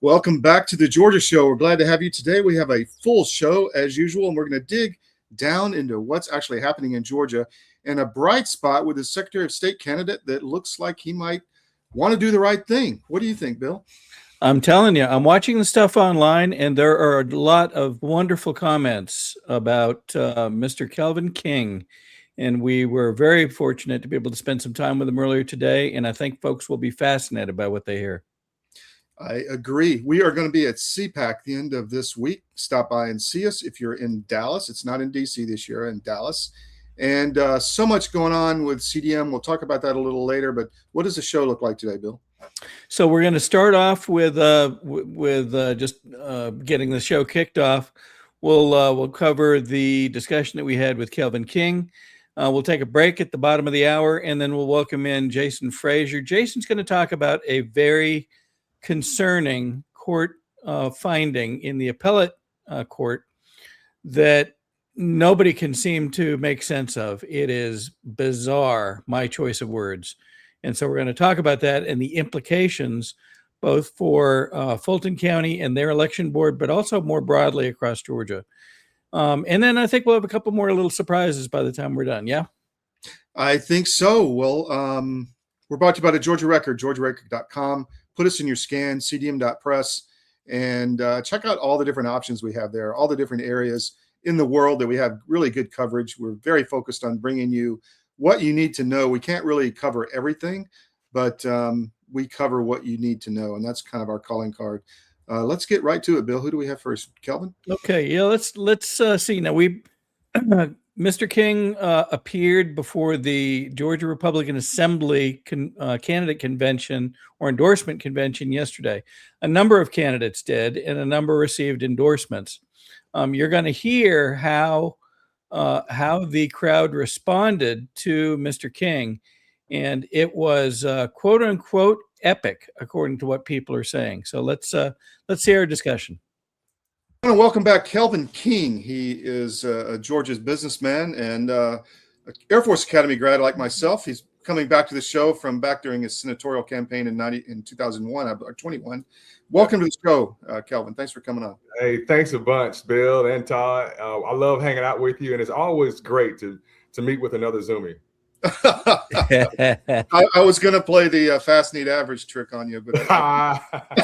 Welcome back to the Georgia Show. We're glad to have you today. We have a full show as usual, and we're going to dig down into what's actually happening in Georgia and a bright spot with the Secretary of State candidate that looks like he might want to do the right thing. What do you think, Bill? I'm telling you, I'm watching the stuff online, and there are a lot of wonderful comments about Mr. Kelvin King. And we were very fortunate to be able to spend some time with him earlier today. And I think folks will be fascinated by what they hear. I agree. We are going to be at CPAC the end of this week. Stop by and see us if you're in Dallas. It's not in D.C. this year, in Dallas. And so much going on with CDM. We'll talk about that a little later. But what does the show look like today, Bill? So we're going to start off with just getting the show kicked off. We'll cover the discussion that we had with Kelvin King. We'll take a break at the bottom of the hour, and then we'll welcome in Jason Frazier. Jason's going to talk about a very concerning court finding in the appellate court that nobody can seem to make sense of. It is bizarre, my choice of words. And so we're going to talk about that and the implications both for Fulton County and their election board, but also more broadly across Georgia. And then I think we'll have a couple more little surprises by the time we're done. Yeah, I think so. Well, we're brought to you by the Georgia Record, georgiarecord.com. Put us in your scan, cdm.press, and check out all the different options we have there, all the different areas in the world that we have really good coverage. We're very focused on bringing you what you need to know. We can't really cover everything, but we cover what you need to know, and that's kind of our calling card. Let's get right to it, Bill. Who do we have first? Kelvin? Okay, yeah, let's see. Now, Mr. King appeared before the Georgia Republican Assembly candidate convention or endorsement convention yesterday. A number of candidates did, and a number received endorsements. You're going to hear how the crowd responded to Mr. King, and it was quote unquote epic, according to what people are saying. So let's see our discussion. I want to welcome back Kelvin King. He is Georgia's businessman and Air Force Academy grad like myself. He's coming back to the show from back during his senatorial campaign in 2001 or 21. Welcome to the show, Kelvin. Thanks for coming on. Hey, thanks a bunch, Bill and Todd. I love hanging out with you, and it's always great to meet with another Zoomie. I was going to play the fast need average trick on you, but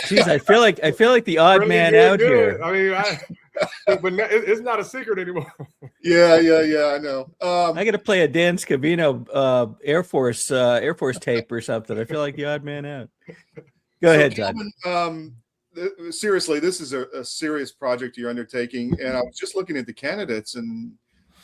geez, I feel like the odd really man out good. Here. I mean, but it's not a secret anymore. Yeah, I know. I got to play a Dan Scavino Air Force tape or something. I feel like the odd man out. Go ahead, John. Seriously, this is a serious project you're undertaking, and I was just looking at the candidates, and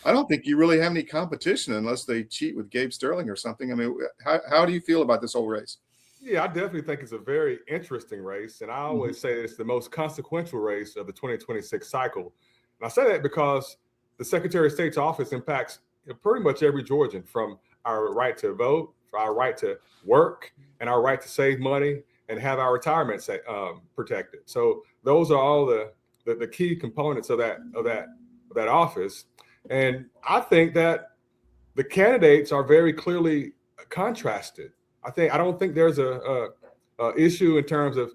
I don't think you really have any competition unless they cheat with Gabe Sterling or something. I mean, how do you feel about this whole race? Yeah, I definitely think it's a very interesting race. And I always say it's the most consequential race of the 2026 cycle. And I say that because the Secretary of State's office impacts pretty much every Georgian, from our right to vote, for our right to work, and our right to save money and have our retirement protected. So those are all the key components of that office. And I think that the candidates are very clearly contrasted. I don't think there's a issue in terms of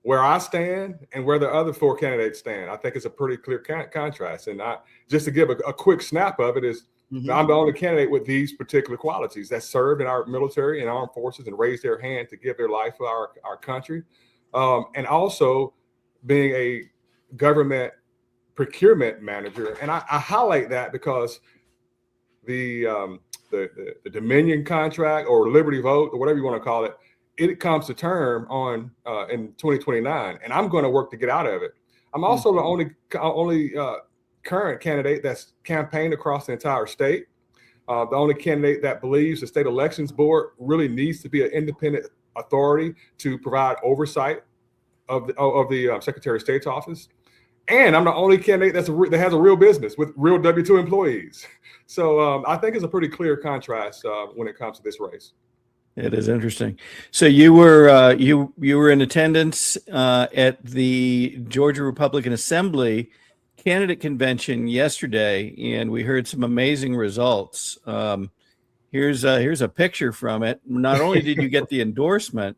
where I stand and where the other four candidates stand. I think it's a pretty clear contrast. And just to give a quick snap of it is, I'm the only candidate with these particular qualities that served in our military and armed forces and raised their hand to give their life for our country. And also being a government procurement manager. And I highlight that because the Dominion contract or Liberty Vote or whatever you want to call it, it comes to term in 2029, and I'm going to work to get out of it. I'm also the only current candidate that's campaigned across the entire state. The only candidate that believes the state elections board really needs to be an independent authority to provide oversight of the Secretary of State's office. And I'm the only candidate that has a real business with real W-2 employees. So I think it's a pretty clear contrast when it comes to this race. It is interesting. So you were in attendance at the Georgia Republican Assembly candidate convention yesterday, and we heard some amazing results. Here's a picture from it. Not only did you get the endorsement,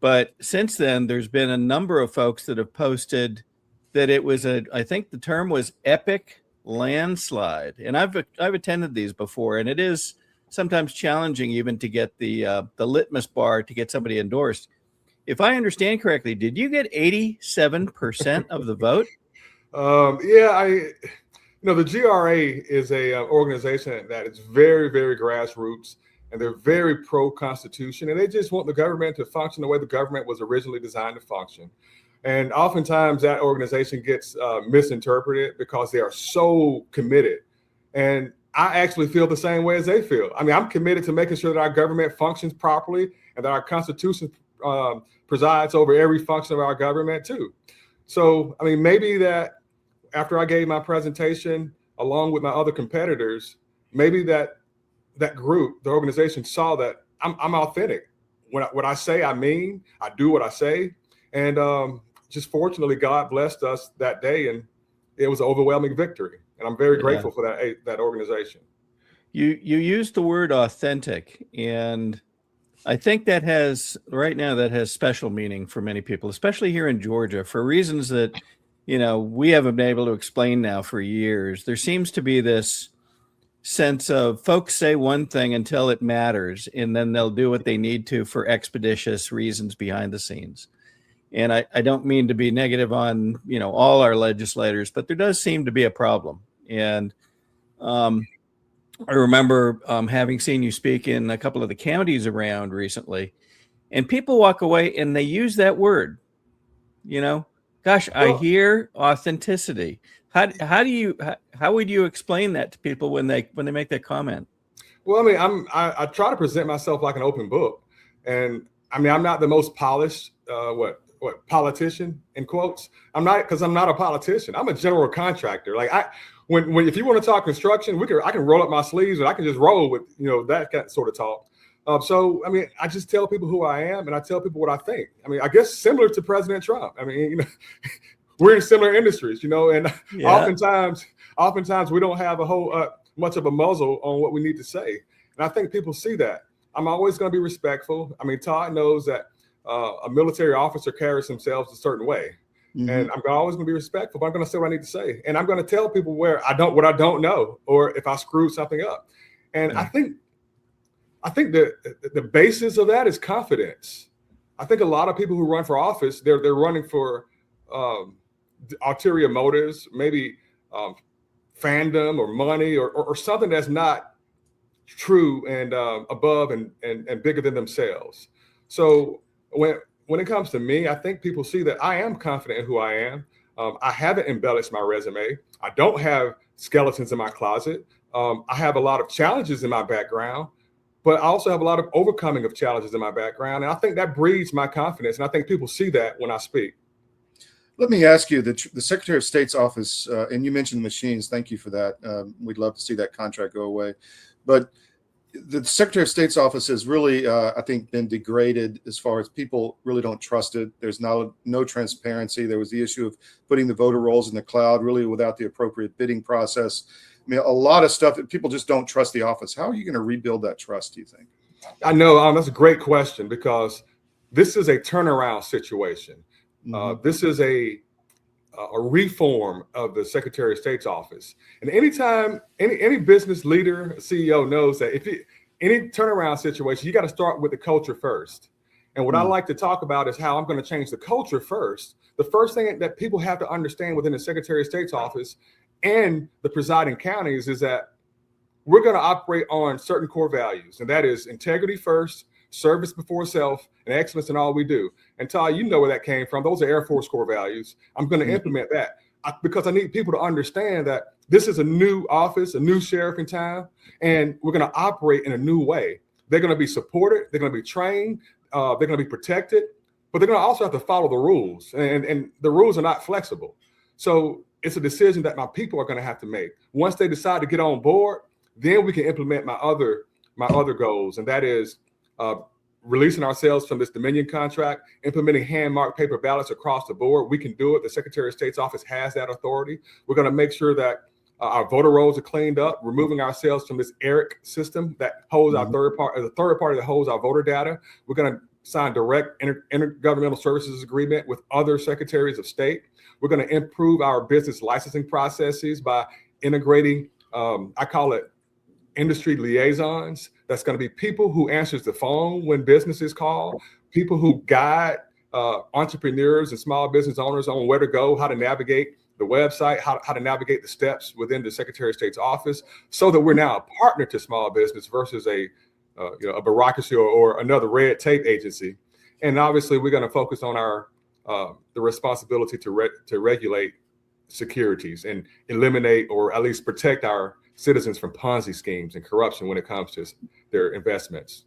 But since then, there's been a number of folks that have posted that it was I think the term was epic landslide. And I've attended these before, and it is sometimes challenging even to get the litmus bar to get somebody endorsed. If I understand correctly, did you get 87% of the vote? The GRA is a organization that is very, very grassroots, and they're very pro-Constitution, and they just want the government to function the way the government was originally designed to function. And oftentimes that organization gets misinterpreted because they are so committed. And I actually feel the same way as they feel. I mean, I'm committed to making sure that our government functions properly and that our Constitution presides over every function of our government too. So, I mean, maybe that after I gave my presentation, along with my other competitors, maybe that group, the organization, saw that I'm authentic. What I say, I mean. I do what I say. And just fortunately, God blessed us that day, and it was an overwhelming victory. And I'm very grateful for that organization. You used the word authentic, and I think that has special meaning for many people, especially here in Georgia, for reasons that, we haven't been able to explain now for years. There seems to be this sense of folks say one thing until it matters, and then they'll do what they need to for expeditious reasons behind the scenes. And I don't mean to be negative on, all our legislators, but there does seem to be a problem. And I remember having seen you speak in a couple of the counties around recently, and people walk away and they use that word, gosh, I hear authenticity. How would you explain that to people when they make that comment? Well, I mean, I try to present myself like an open book, and I mean, I'm not the most polished, politician in quotes. I'm not, because I'm not a politician. I'm a general contractor. Like if you want to talk construction, I can roll up my sleeves and I can just roll with, that sort of talk. So, I mean, I just tell people who I am, and I tell people what I think. I mean, I guess similar to President Trump. I mean, we're in similar industries, and oftentimes we don't have a whole much of a muzzle on what we need to say. And I think people see that. I'm always going to be respectful. I mean, Todd knows that a military officer carries themselves a certain way. Mm-hmm. And I'm always going to be respectful, but I'm going to say what I need to say. And I'm going to tell people what I don't know, or if I screwed something up. And I think the basis of that is confidence. I think a lot of people who run for office, they're running for ulterior motives, maybe fandom or money or something that's not true and above and bigger than themselves. So when it comes to me, I think people see that I am confident in who I am. I haven't embellished my resume. I don't have skeletons in my closet. I have a lot of challenges in my background, but I also have a lot of overcoming of challenges in my background. And I think that breeds my confidence. And I think people see that when I speak. Let me ask you, the Secretary of State's office, and you mentioned machines. Thank you for that. We'd love to see that contract go away. But the Secretary of State's office has really, I think, been degraded as far as people really don't trust it. There's no transparency. There was the issue of putting the voter rolls in the cloud, really without the appropriate bidding process. I mean, a lot of stuff that people just don't trust the office. How are you going to rebuild that trust, do you think? I know that's a great question, because this is a turnaround situation. Mm-hmm. This is a reform of the Secretary of State's office. And anytime any business leader, CEO knows that any turnaround situation, you got to start with the culture first. And what I like to talk about is how I'm going to change the culture first. The first thing that people have to understand within the Secretary of State's office and the presiding counties is that we're going to operate on certain core values, and that is integrity first, service before self, and excellence in all we do. And Todd, you know where that came from. Those are Air Force core values. I'm going to implement that because I need people to understand that this is a new office, a new sheriff in town, and we're going to operate in a new way. They're going to be supported. They're going to be trained. They're going to be protected, but they're going to also have to follow the rules, and the rules are not flexible. So it's a decision that my people are going to have to make. Once they decide to get on board, then we can implement my other goals, and that is releasing ourselves from this Dominion contract, implementing hand-marked paper ballots across the board. We can do it. The Secretary of State's office has that authority. We're going to make sure that our voter rolls are cleaned up, removing ourselves from this ERIC system that holds our third party that holds our voter data. We're going to sign direct intergovernmental services agreement with other secretaries of state. We're going to improve our business licensing processes by integrating, I call it industry liaisons. That's going to be people who answers the phone when businesses call, people who guide entrepreneurs and small business owners on where to go, how to navigate the website, how to navigate the steps within the Secretary of State's office, so that we're now a partner to small business versus a bureaucracy or another red tape agency. And obviously, we're going to focus on our the responsibility to regulate securities and eliminate or at least protect our citizens from Ponzi schemes and corruption when it comes to their investments.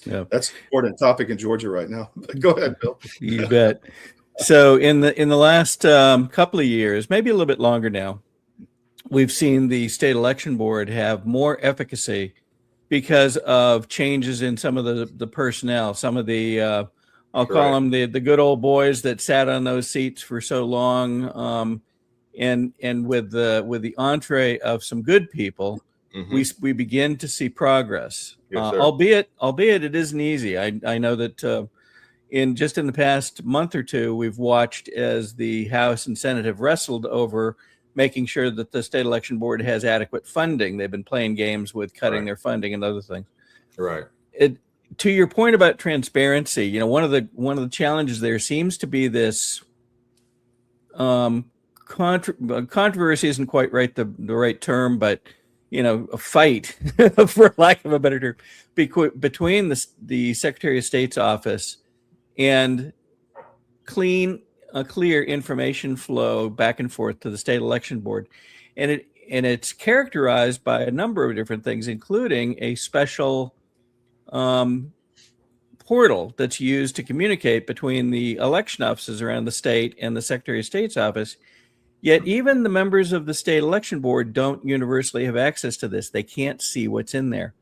Yeah, that's an important topic in Georgia right now. Go ahead, Bill. You bet. So in the last couple of years, maybe a little bit longer now, we've seen the state election board have more efficacy because of changes in some of the personnel, some of the I'll call them the good old boys that sat on those seats for so long, and with the entree of some good people, we begin to see progress. Yes, albeit it isn't easy. I know that in the past month or two, we've watched as the House and Senate have wrestled over making sure that the state election board has adequate funding. They've been playing games with cutting their funding and other things. Right. To your point about transparency, one of the challenges there seems to be this controversy isn't quite the right term, but a fight, for lack of a better term, between the Secretary of State's office and a clear information flow back and forth to the state election board, and it's characterized by a number of different things, including a special portal that's used to communicate between the election offices around the state and the Secretary of State's office. Yet even the members of the state election board don't universally have access to this. They can't see what's in there.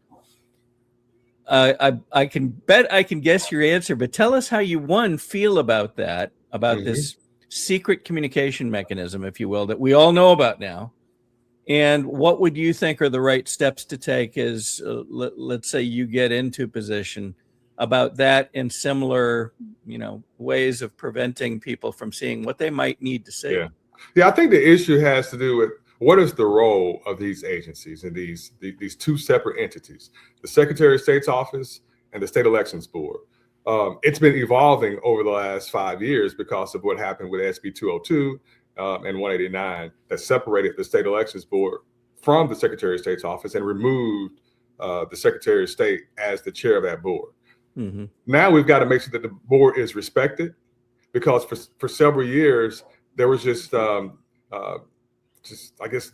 I can bet I can guess your answer, but tell us how you feel about that, about this secret communication mechanism, if you will, that we all know about now. And what would you think are the right steps to take as, let's say, you get into position about that and similar, ways of preventing people from seeing what they might need to see? Yeah, I think the issue has to do with what is the role of these agencies and these two separate entities, the Secretary of State's office and the State Elections Board. It's been evolving over the last 5 years because of what happened with SB 202 and 189 that separated the State Elections Board from the Secretary of State's office and removed the Secretary of State as the chair of that board. Now we've got to make sure that the board is respected, because for several years there was just I guess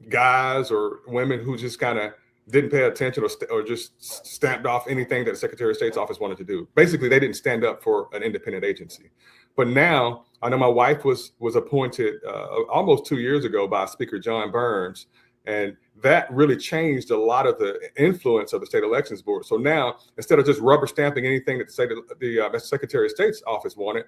guys or women who just kind of didn't pay attention or just stamped off anything that the Secretary of State's office wanted to do. Basically, they didn't stand up for an independent agency. But now, I know my wife was appointed almost 2 years ago by Speaker John Burns, and that really changed a lot of the influence of the State Elections Board. So now, instead of just rubber stamping anything that the Secretary of State's office wanted,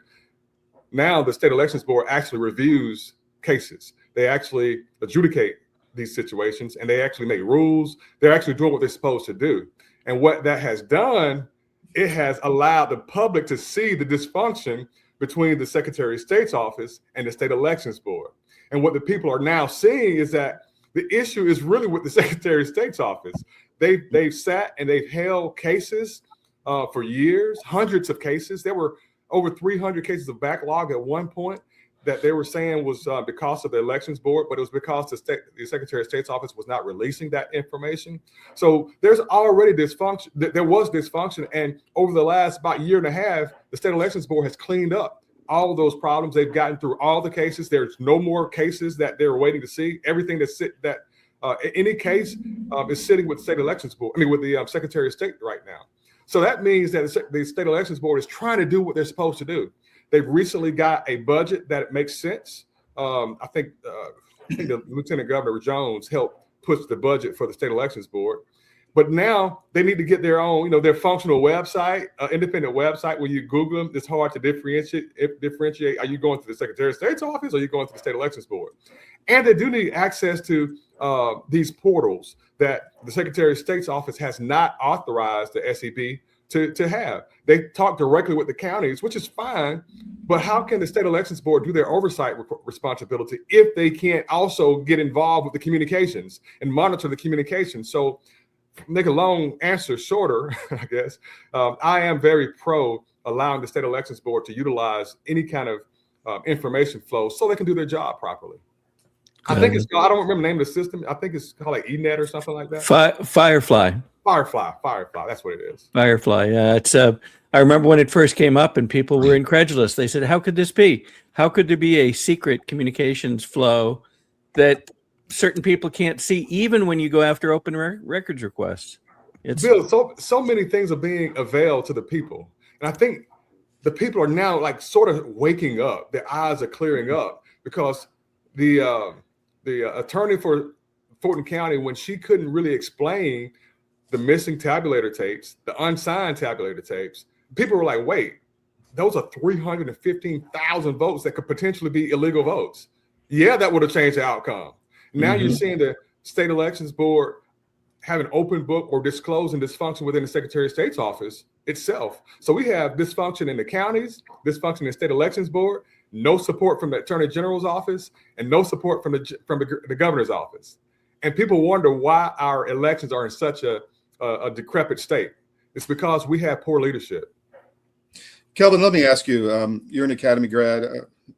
now the State Elections Board actually reviews cases. They actually adjudicate these situations, and they actually make rules. They're actually doing what they're supposed to do. And what that has done, it has allowed the public to see the dysfunction between the Secretary of State's office and the State Elections Board. And what the people are now seeing is that the issue is really with the Secretary of State's office. They've sat and they've held cases for years, hundreds of cases. There were over 300 cases of backlog at one point that they were saying was because of the Elections Board, but it was because the Secretary of State's office was not releasing that information. So there's already dysfunction. There was dysfunction, and over the last about year and a half, the State Elections Board has cleaned up all of those problems. They've gotten through all the cases. There's no more cases that they're waiting to see. Everything any case is sitting with the State Elections Board. With the Secretary of State right now. So that means that the State Elections Board is trying to do what they're supposed to do. They've recently got a budget that makes sense. I think the Lieutenant Governor Jones helped push the budget for the State Elections Board. But now they need to get their own, their functional website, independent website. When you Google them, it's hard to differentiate. Are you going to the Secretary of State's office or are you going to the State Elections Board? And they do need access to these portals that the Secretary of State's office has not authorized the SEB to have. They talk directly with the counties, which is fine, but how can the state elections board do their oversight responsibility if they can't also get involved with the communications and monitor the communications? So make a long answer shorter, I guess, I am very pro allowing the state elections board to utilize any kind of information flow so they can do their job properly. I think it's called, I don't remember the name of the system. I think it's called like ENET or something like that. Firefly. Firefly. That's what it is. Firefly. Yeah, it's I remember when it first came up and people were incredulous. They said, how could this be? How could there be a secret communications flow that certain people can't see, even when you go after open records requests? Bill, so many things are being availed to the people. And I think the people are now like sort of waking up. Their eyes are clearing up because the attorney for Fulton County, when she couldn't really explain the missing tabulator tapes, the unsigned tabulator tapes, people were like, wait, those are 315,000 votes that could potentially be illegal votes. Yeah, that would have changed the outcome. Now you're seeing the state elections board have an open book or disclosing dysfunction within the Secretary of State's office itself. So we have dysfunction in the counties, dysfunction in the state elections board, no support from the Attorney General's office, and no support from the governor's office. And people wonder why our elections are in such a decrepit state. It's because we have poor leadership. Kelvin, let me ask you, you're an Academy grad,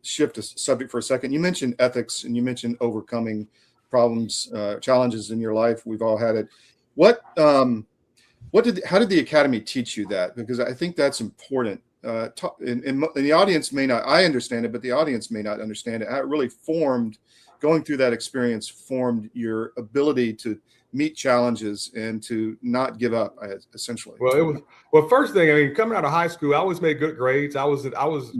shift the subject for a second. You mentioned ethics and you mentioned overcoming problems, challenges in your life. We've all had it. How did the Academy teach you that? Because I think that's important. And the audience may not, I understand it, but the audience may not understand it. How it really formed, going through that experience formed your ability to meet challenges and to not give up, essentially. Well, first thing, I mean, coming out of high school, I always made good grades. I was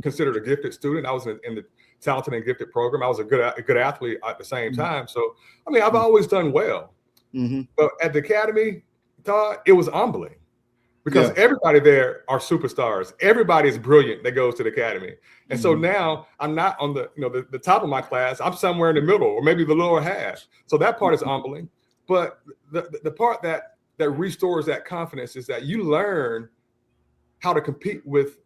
considered a gifted student. I was in the talented and gifted program. I was a good athlete at the same time. So, I mean, I've always done well. But at the Academy, Todd, it was humbling because everybody there are superstars. Everybody is brilliant that goes to the Academy. And so now I'm not on the top of my class. I'm somewhere in the middle or maybe the lower half. So that part is humbling. But the part that restores that confidence is that you learn how to compete with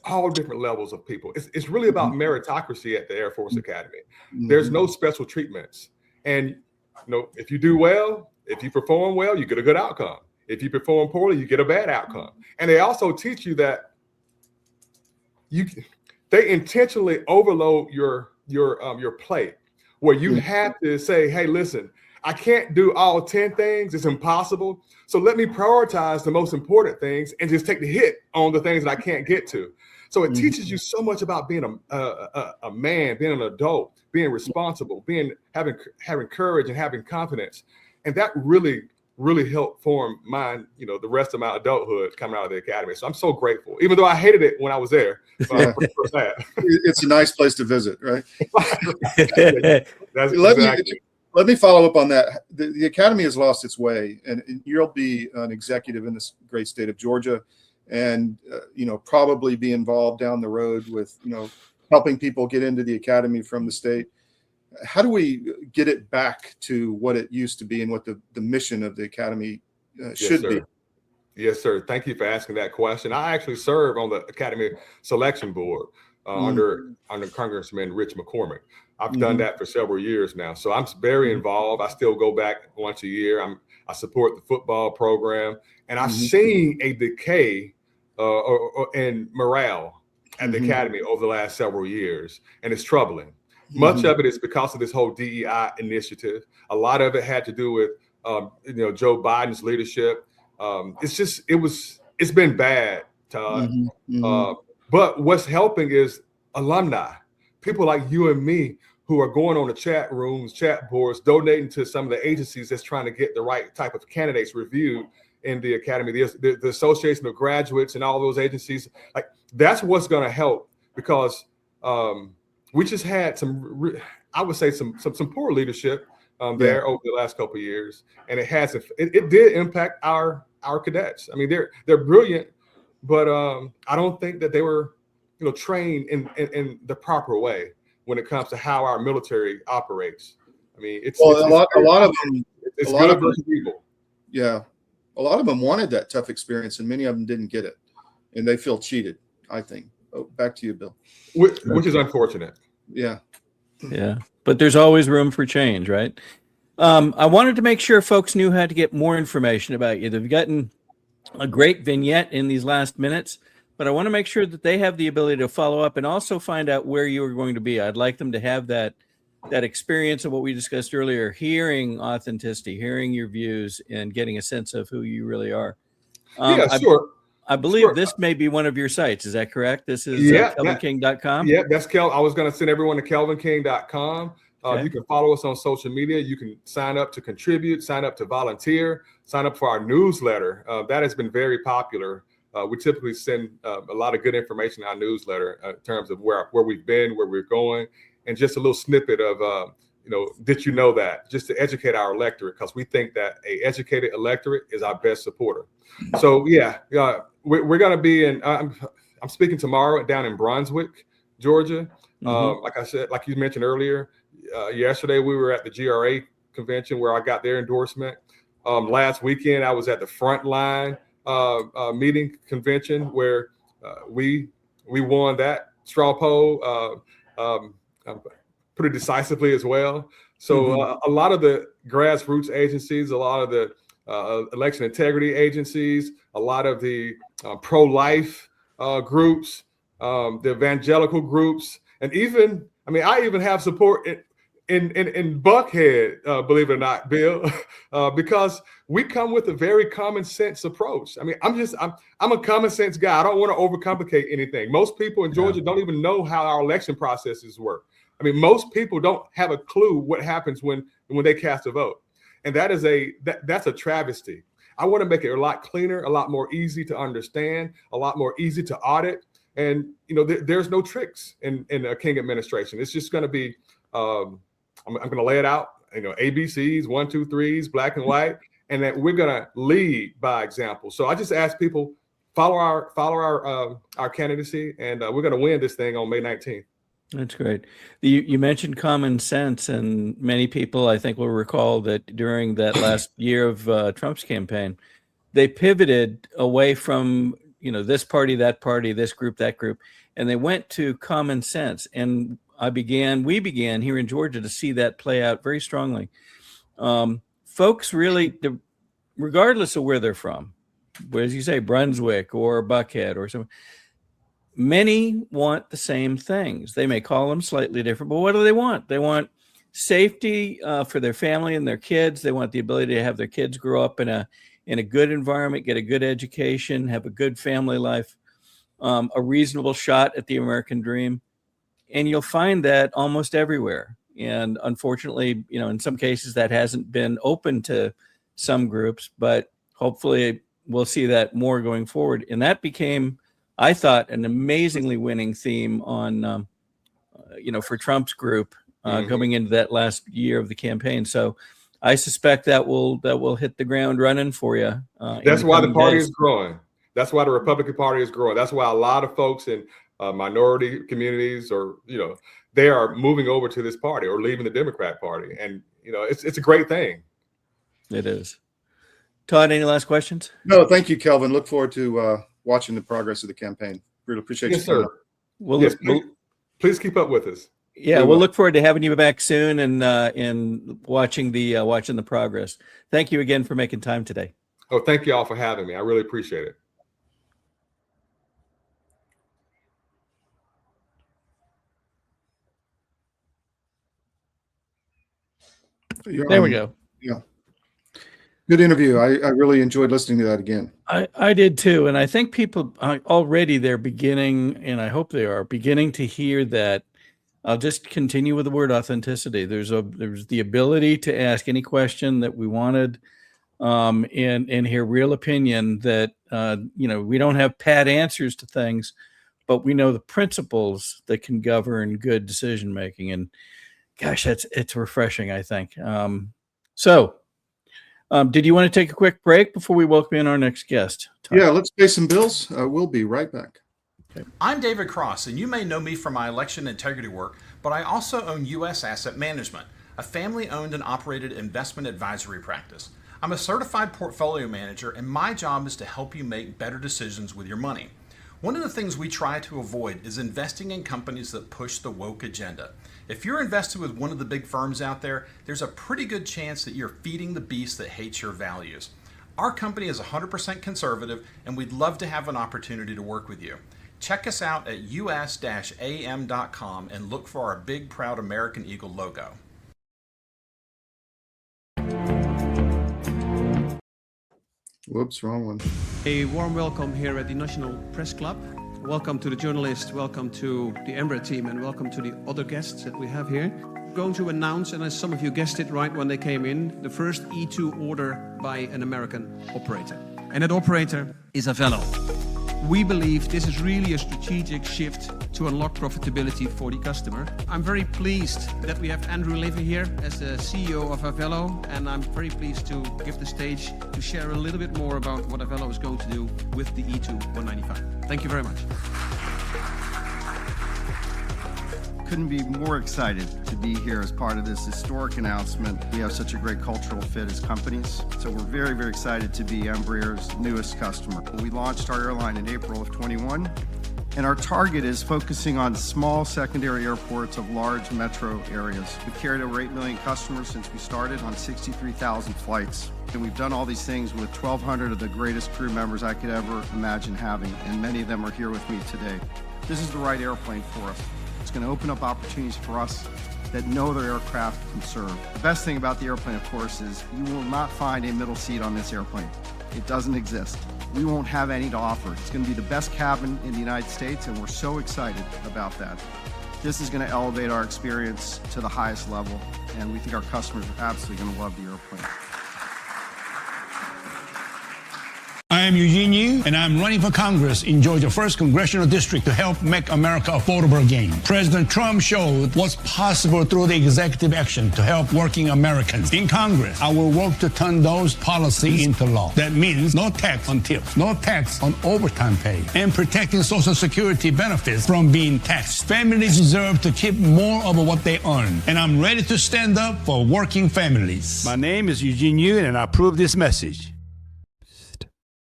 all different levels of people. It's really about meritocracy at the Air Force Academy. There's no special treatments. And if you do well, if you perform well, you get a good outcome. If you perform poorly, you get a bad outcome. And they also teach you that they intentionally overload your plate, where you have to say, hey, listen, I can't do all 10 things. It's impossible. So let me prioritize the most important things and just take the hit on the things that I can't get to. So it teaches you so much about being a man, being an adult, being responsible, having courage and having confidence. And that really, really helped form the rest of my adulthood coming out of the Academy. So I'm so grateful, even though I hated it when I was there. It's a nice place to visit, right? Let me follow up on that. The Academy has lost its way, and you'll be an executive in this great state of Georgia, and probably be involved down the road with helping people get into the Academy from the state. How do we get it back to what it used to be and what the mission of the Academy should be? Yes, sir. Thank you for asking that question. I actually serve on the Academy Selection Board under Congressman Rich McCormick. I've done that for several years now. So I'm very involved. I still go back once a year. I support the football program, and I've seen a decay in morale at the Academy over the last several years, and it's troubling. Much of it is because of this whole DEI initiative. A lot of it had to do with Joe Biden's leadership. It's been bad, Todd. But what's helping is alumni, people like you and me, who are going on the chat rooms, chat boards, donating to some of the agencies that's trying to get the right type of candidates reviewed in the Academy, the Association of Graduates and all those agencies. Like, that's what's going to help, because we just had some poor leadership there over the last couple of years, and it did impact our cadets. I mean, they're brilliant, but I don't think that they were trained in the proper way when it comes to how our military operates. I mean, a lot of them. It's good versus evil. Yeah, A lot of them wanted that tough experience, and many of them didn't get it, and they feel cheated, I think. Oh, back to you, Bill. Which is unfortunate. Yeah. Yeah. But there's always room for change, right? I wanted to make sure folks knew how to get more information about you. They've gotten a great vignette in these last minutes, but I want to make sure that they have the ability to follow up and also find out where you are going to be. I'd like them to have that experience of what we discussed earlier, hearing authenticity, hearing your views, and getting a sense of who you really are. Yeah, sure. I believe this may be one of your sites. Is that correct? This is KelvinKing.com? Yeah, that's I was going to send everyone to KelvinKing.com. Okay. You can follow us on social media. You can sign up to contribute, sign up to volunteer, sign up for our newsletter. That has been very popular. We typically send a lot of good information in our newsletter in terms of where we've been, where we're going, and just a little snippet of, did you know that? Just to educate our electorate, because we think that an educated electorate is our best supporter. So yeah, we're going to be in. I'm speaking tomorrow down in Brunswick, Georgia. Like I said, like you mentioned earlier, yesterday we were at the GRA convention where I got their endorsement. Last weekend I was at the Frontline meeting convention where we won that straw poll pretty decisively as well. So a lot of the grassroots agencies, a lot of the election integrity agencies, a lot of the pro-life groups, the evangelical groups, and even, I even have support in Buckhead, believe it or not, Bill, because we come with a very common sense approach. I'm a common sense guy. I don't want to overcomplicate anything. Most people in Georgia don't even know how our election processes work. Most people don't have a clue what happens when they cast a vote. And that's a travesty. I want to make it a lot cleaner, a lot more easy to understand, a lot more easy to audit. And, there's no tricks in a King administration. It's just going to be, I'm going to lay it out, ABCs, 1, 2, 3s, black and white, and that we're going to lead by example. So I just ask people, follow our candidacy, and we're going to win this thing on May 19th. That's great. You mentioned common sense, and many people, I think, will recall that during that last year of Trump's campaign, they pivoted away from, this party, this group, that group, and they went to common sense. And we began here in Georgia to see that play out very strongly. Folks really, regardless of where they're from, as you say, Brunswick or Buckhead or something, many want the same things. They may call them slightly different, but what do they want? They want safety for their family and their kids. They want the ability to have their kids grow up in a good environment, get a good education, have a good family life, a reasonable shot at the American dream. And you'll find that almost everywhere. And unfortunately, in some cases that hasn't been open to some groups, but hopefully we'll see that more going forward. And that became, I thought, an amazingly winning theme on, for Trump's group coming into that last year of the campaign. So I suspect that will hit the ground running for you. That's why the party is growing. That's why the Republican Party is growing. That's why a lot of folks in minority communities, or they are moving over to this party or leaving the Democrat Party, and it's a great thing. It is. Todd, any last questions? No, thank you, Kelvin. Look forward to watching the progress of the campaign. Really appreciate you. Yes, sir. Please keep up with us. Yeah, we'll look forward to having you back soon and watching the progress. Thank you again for making time today. Oh, thank you all for having me. I really appreciate it. There we go. Yeah. Good interview. I really enjoyed listening to that again. I did too. And I think people already they're beginning, and I hope they are beginning to hear that. I'll just continue with the word authenticity. There's the ability to ask any question that we wanted and hear real opinion that, we don't have pat answers to things, but we know the principles that can govern good decision-making. And gosh, it's refreshing, I think. Did you want to take a quick break before we welcome in our next guest? Todd? Yeah, let's pay some bills. We'll be right back. Okay. I'm David Cross, and you may know me from my election integrity work, but I also own U.S. Asset Management, a family-owned and operated investment advisory practice. I'm a certified portfolio manager, and my job is to help you make better decisions with your money. One of the things we try to avoid is investing in companies that push the woke agenda. If you're invested with one of the big firms out there, there's a pretty good chance that you're feeding the beast that hates your values. Our company is 100% conservative, and we'd love to have an opportunity to work with you. Check us out at us-am.com and look for our big, proud American Eagle logo. Whoops, wrong one. A warm welcome here at the National Press Club. Welcome to the journalists, welcome to the Embraer team, and welcome to the other guests that we have here. I'm going to announce, and as some of you guessed it right when they came in, the first E2 order by an American operator. And that operator is Avello. We believe this is really a strategic shift to unlock profitability for the customer. I'm very pleased that we have Andrew Levy here as the CEO of Avello, and I'm very pleased to give the stage to share a little bit more about what Avello is going to do with the E2 195. Thank you very much. Couldn't be more excited to be here as part of this historic announcement. We have such a great cultural fit as companies, so we're very, very excited to be Embraer's newest customer. We launched our airline in April of 21, and our target is focusing on small secondary airports of large metro areas. We've carried over 8 million customers since we started on 63,000 flights. And we've done all these things with 1,200 of the greatest crew members I could ever imagine having, and many of them are here with me today. This is the right airplane for us. It's going to open up opportunities for us that no other aircraft can serve. The best thing about the airplane, of course, is you will not find a middle seat on this airplane. It doesn't exist. We won't have any to offer. It's going to be the best cabin in the United States, and we're so excited about that. This is going to elevate our experience to the highest level, and we think our customers are absolutely going to love the airplane. I am Eugene Yu, and I'm running for Congress in Georgia's 1st Congressional District to help make America affordable again. President Trump showed what's possible through the executive action to help working Americans. In Congress, I will work to turn those policies into law. That means no tax on tips, no tax on overtime pay, and protecting Social Security benefits from being taxed. Families deserve to keep more of what they earn, and I'm ready to stand up for working families. My name is Eugene Yu, and I approve this message.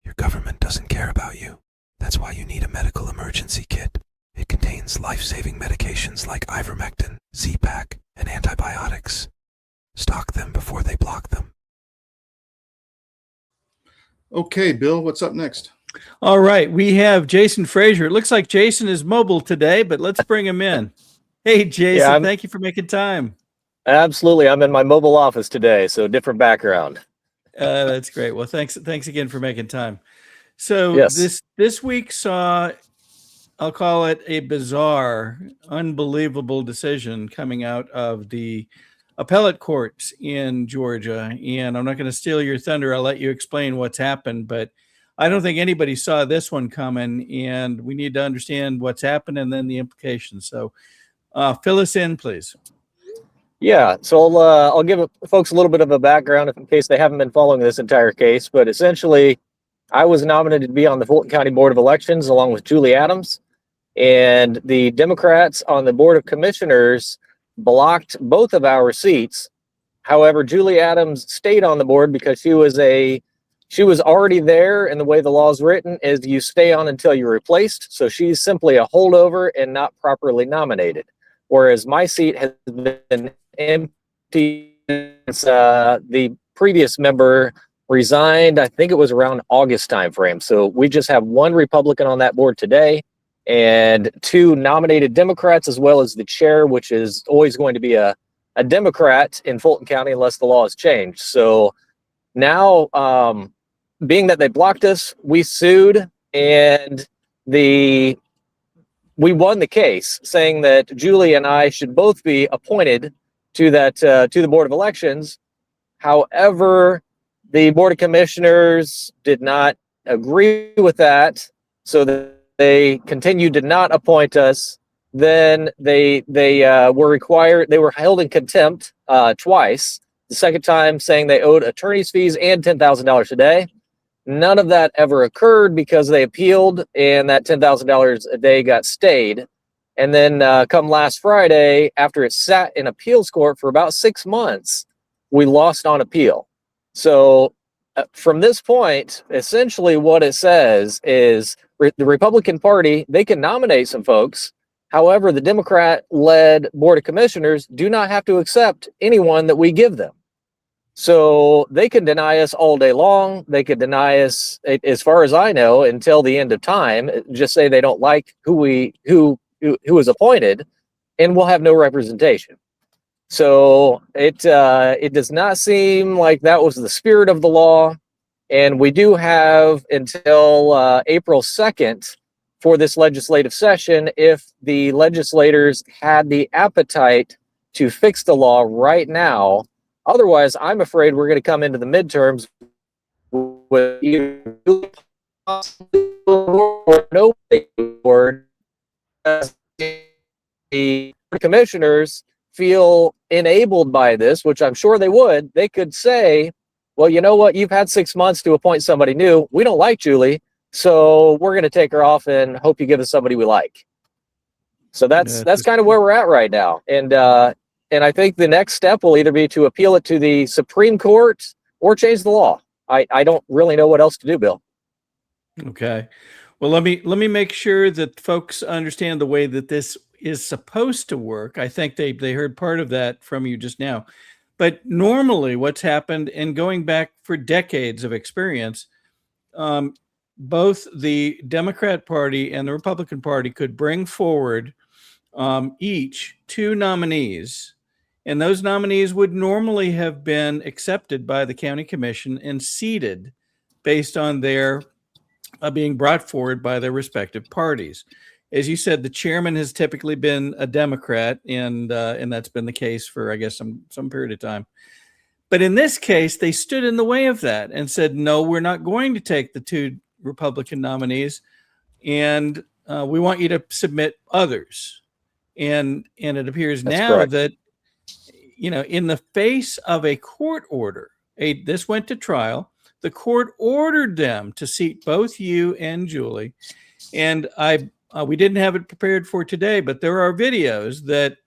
Your government doesn't care about you. That's why you need a medical emergency kit. It contains life-saving medications like ivermectin, Z-Pak, and antibiotics. Stock them before they block them. Okay, Bill, what's up next? All right, we have Jason Frazier. It looks like Jason is mobile today, but let's bring him in. Hey, Jason, thank you for making time. Absolutely. I'm in my mobile office today, so different background. That's great. Well, thanks again for making time. So Yes. this week saw, I'll call it a bizarre, unbelievable decision coming out of the appellate courts in Georgia. And I'm not going to steal your thunder. I'll let you explain what's happened, but I don't think anybody saw this one coming, and we need to understand what's happened and then the implications. So fill us in, please. Yeah, so I'll give folks a little bit of a background in case they haven't been following this entire case. But essentially, I was nominated to be on the Fulton County Board of Elections along with Julie Adams. And the Democrats on the Board of Commissioners blocked both of our seats. However, Julie Adams stayed on the board because she was already there, and the way the law is written is you stay on until you're replaced. So she's simply a holdover and not properly nominated. Whereas my seat has been empty since the previous member resigned. I think it was around August timeframe. So we just have one Republican on that board today and two nominated Democrats, as well as the chair, which is always going to be a Democrat in Fulton County unless the law is changed. So now, being that they blocked us, we sued, and we won the case, saying that Julie and I should both be appointed to the Board of Elections. However, the Board of Commissioners did not agree with that, so that they continued to not appoint us. Then they were held in contempt twice. The second time saying they owed attorney's fees and $10,000 a day. None of that ever occurred because they appealed, and that $10,000 a day got stayed. And then come last Friday, after it sat in appeals court for about 6 months, we lost on appeal. So from this point, essentially what it says is the Republican Party, they can nominate some folks. However, the Democrat-led Board of Commissioners do not have to accept anyone that we give them. So they can deny us all day long. They could deny us, as far as I know, until the end of time. Just say they don't like who is appointed, and we'll have no representation. So it does not seem like that was the spirit of the law, and we do have until April 2nd for this legislative session if the legislators had the appetite to fix the law right now. Otherwise, I'm afraid we're going to come into the midterms with either or no board. The commissioners feel enabled by this, which I'm sure they would. They could say, well, you know what? You've had 6 months to appoint somebody new. We don't like Julie, so we're going to take her off and hope you give us somebody we like. So that's kind of where we're at right now. And I think the next step will either be to appeal it to the Supreme Court or change the law. I don't really know what else to do, Bill. Okay. Well, let me make sure that folks understand the way that this is supposed to work. I think they heard part of that from you just now. But normally what's happened, and going back for decades of experience, both the Democrat Party and the Republican Party could bring forward each 2 nominees, and those nominees would normally have been accepted by the county commission and seated based on their being brought forward by their respective parties. As you said, the chairman has typically been a Democrat, and that's been the case for, I guess, some period of time. But in this case, they stood in the way of that and said, no, we're not going to take the 2 Republican nominees, and we want you to submit others. And it appears That's now correct. that, in the face of a court order, this went to trial. The court ordered them to seat both you and Julie. And we didn't have it prepared for today, but there are videos that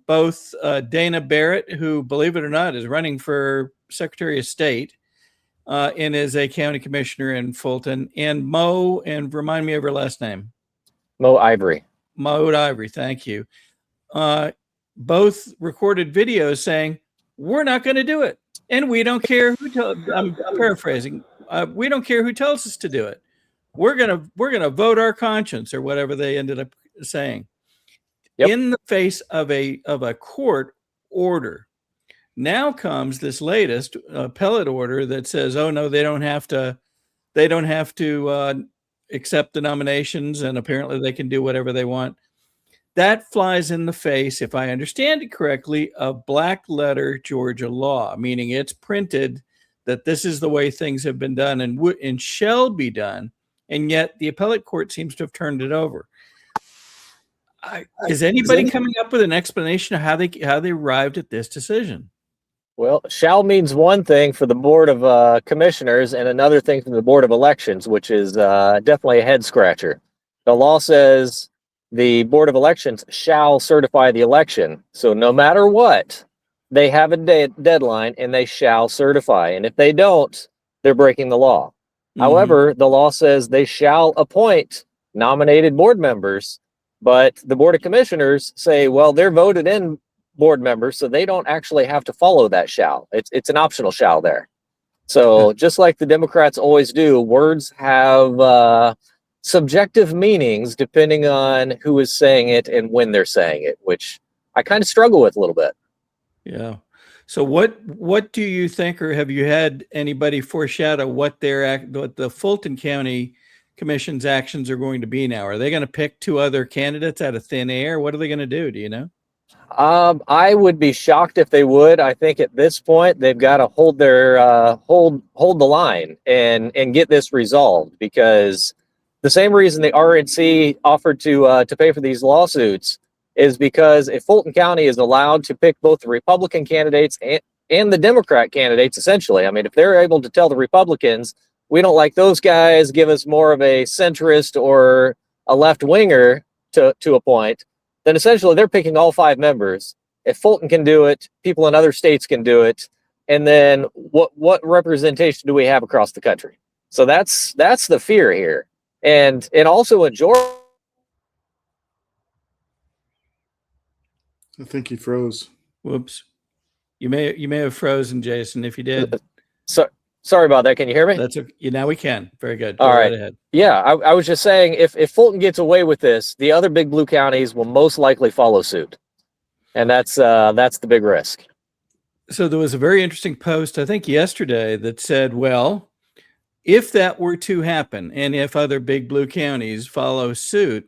both Dana Barrett, who, believe it or not, is running for Secretary of State and is a county commissioner in Fulton, and Mo, and remind me of her last name. Mo Ivory. Mo Ivory, thank you. Both recorded videos saying, we're not going to do it. And we don't care who I'm paraphrasing. We don't care who tells us to do it. We're gonna vote our conscience, or whatever they ended up saying. Yep. In the face of a court order, now comes this latest appellate order that says, oh no, they don't have to accept the nominations, and apparently they can do whatever they want. That flies in the face, if I understand it correctly, of black letter Georgia law, meaning it's printed that this is the way things have been done and shall be done, and yet the appellate court seems to have turned it over. Is anybody coming up with an explanation of how they arrived at this decision? Well, shall means one thing for the Board of Commissioners and another thing for the Board of Elections, which is definitely a head scratcher. The law says the Board of Elections shall certify the election. So no matter what, they have a deadline and they shall certify. And if they don't, they're breaking the law. Mm-hmm. However, the law says they shall appoint nominated board members, but the Board of Commissioners say, well, they're voted in board members, so they don't actually have to follow that shall. It's an optional shall there. So just like the Democrats always do, words have subjective meanings depending on who is saying it and when they're saying it, which I kind of struggle with a little bit. Yeah. So what do you think, or have you had anybody foreshadow what the Fulton County Commission's actions are going to be now? Are they going to pick 2 other candidates out of thin air? What are they going to do? Do you know? I would be shocked if they would. I think at this point they've got to hold their hold the line and get this resolved, because the same reason the RNC offered to pay for these lawsuits is because if Fulton County is allowed to pick both the Republican candidates and the Democrat candidates, essentially, I mean, if they're able to tell the Republicans, we don't like those guys, give us more of a centrist or a left winger to appoint, then essentially they're picking all 5 members. If Fulton can do it, people in other states can do it. and then what representation do we have across the country? So that's the fear here, and also in Georgia. I think he froze. Whoops. You may have frozen, Jason. If you did, So sorry about that. Can you hear me? that's okay. Now we can. Very good. All Go right. ahead. Yeah, I was just saying, if Fulton gets away with this, the other big blue counties will most likely follow suit, and that's the big risk. So there was a very interesting post, I think yesterday, that said, well, if that were to happen, and if other big blue counties follow suit,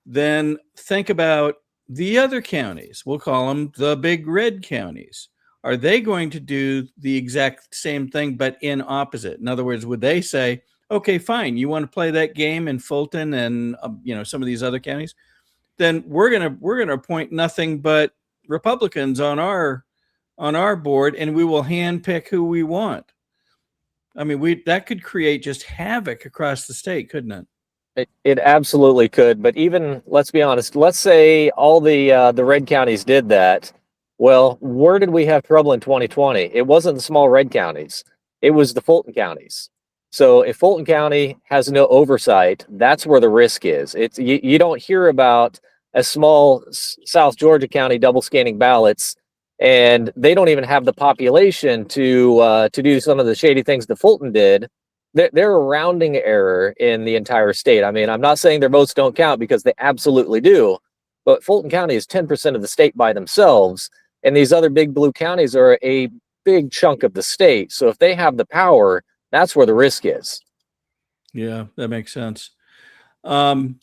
then think about the other counties. We'll call them the big red counties. Are they going to do the exact same thing, but in opposite? In other words, would they say, okay, fine, you want to play that game in Fulton and some of these other counties, then we're gonna appoint nothing but Republicans on our board, and we will handpick who we want. I mean, that could create just havoc across the state, couldn't it? It absolutely could. But even, let's be honest, let's say all the red counties did that. Well, where did we have trouble in 2020? It wasn't the small red counties. It was the Fulton counties. So if Fulton County has no oversight, that's where the risk is. It's you don't hear about a small South Georgia county double scanning ballots, and they don't even have the population to do some of the shady things that Fulton did. They're a rounding error in the entire state. I mean, I'm not saying their votes don't count, because they absolutely do, but Fulton County is 10% of the state by themselves, and these other big blue counties are a big chunk of the state. So if they have the power, that's where the risk is. Yeah, that makes sense. I